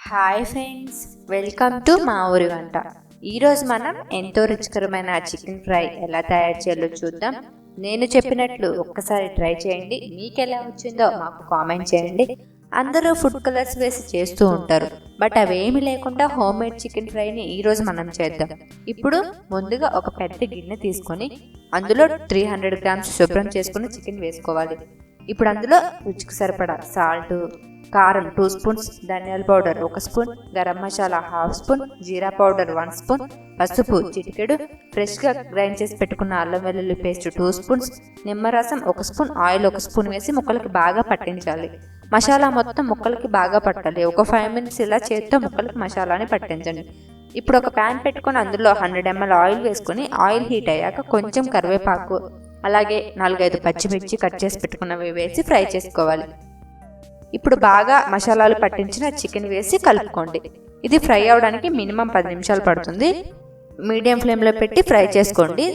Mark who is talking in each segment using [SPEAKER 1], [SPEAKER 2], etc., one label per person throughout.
[SPEAKER 1] Hi friends, welcome to మా ఊరి వంట. ఈరోజు మనం ఎంతో రుచికరమైన చికెన్ ఫ్రై ఎలా తయారు చేయాలో చూద్దాం. నేను చెప్పినట్లు ఒక్కసారి ట్రై చేయండి. మీకు ఎలా వచ్చిందో మాకు కామెంట్ చేయండి. అందరూ ఫుడ్ కలర్స్ వేసి చేస్తూ ఉంటారు, బట్ అవేమి లేకుండా హోమ్ మేడ్ చికెన్ ఫ్రైని ఈరోజు మనం చేద్దాం. ఇప్పుడు ముందుగా ఒక పెద్ద గిన్నె తీసుకొని అందులో 300 గ్రామ్స్ శుభ్రం చేసుకుని చికెన్ వేసుకోవాలి. ఇప్పుడు అందులో రుచికి సరిపడా సాల్ట్, కారం 2 స్పూన్స్, ధనియాల powder 1 spoon, garam masala 1/2 spoon, జీరా పౌడర్ 1 స్పూన్, పసుపు చిటికెడు, ఫ్రెష్గా గ్రైండ్ చేసి పెట్టుకున్న అల్లం వెల్లుల్లి పేస్ట్ 2 స్పూన్స్, నిమ్మరసం 1 స్పూన్, ఆయిల్ 1 స్పూన్ వేసి ముక్కలకి బాగా పట్టించాలి. మసాలా మొత్తం ముక్కలకి బాగా పట్టాలి. ఒక 5 మినిట్స్ ఇలా చేత్తో ముక్కలకి మసాలాని పట్టించండి. ఇప్పుడు ఒక ప్యాన్ పెట్టుకొని అందులో 100 ml ఆయిల్ వేసుకొని ఆయిల్ హీట్ అయ్యాక కొంచెం కరివేపాకు, అలాగే 4-5 పచ్చిమిర్చి కట్ చేసి పెట్టుకున్నవి వేసి ఫ్రై చేసుకోవాలి. ఇప్పుడు బాగా మసాలాలు పట్టించిన చికెన్ వేసి కలుపుకోండి. ఇది ఫ్రై అవడానికి మినిమం 10 నిమిషాలు పడుతుంది. మీడియం ఫ్లేమ్లో పెట్టి ఫ్రై చేసుకోండి.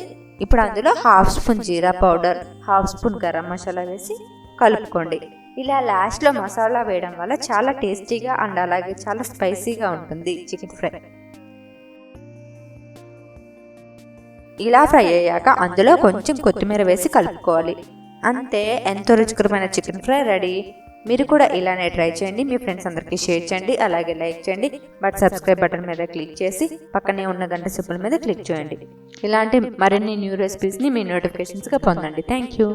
[SPEAKER 1] ఇప్పుడు అందులో 1/2 స్పూన్ జీరా పౌడర్, 1/2 స్పూన్ గరం మసాలా వేసి కలుపుకోండి. ఇలా లాస్ట్లో మసాలా వేయడం వల్ల చాలా టేస్టీగా అండ్ అలాగే చాలా స్పైసీగా ఉంటుంది చికెన్ ఫ్రై. ఇలా ఫ్రై అయ్యాక అందులో కొంచెం కొత్తిమీర వేసి కలుపుకోవాలి. అంతే, ఎంతో రుచికరమైన చికెన్ ఫ్రై రెడీ. మీరు కూడా ఇలానే ట్రై చేయండి. మీ ఫ్రెండ్స్ అందరికీ షేర్ చేయండి, అలాగే లైక్ చేయండి. బట్ సబ్స్క్రైబ్ బటన్ మీద క్లిక్ చేసి పక్కనే ఉన్న గంట సింబల్ మీద క్లిక్ చేయండి. ఇలాంటి మరిన్ని న్యూ రెసిపీస్ని మీ నోటిఫికేషన్స్గా పొందండి. Thank you.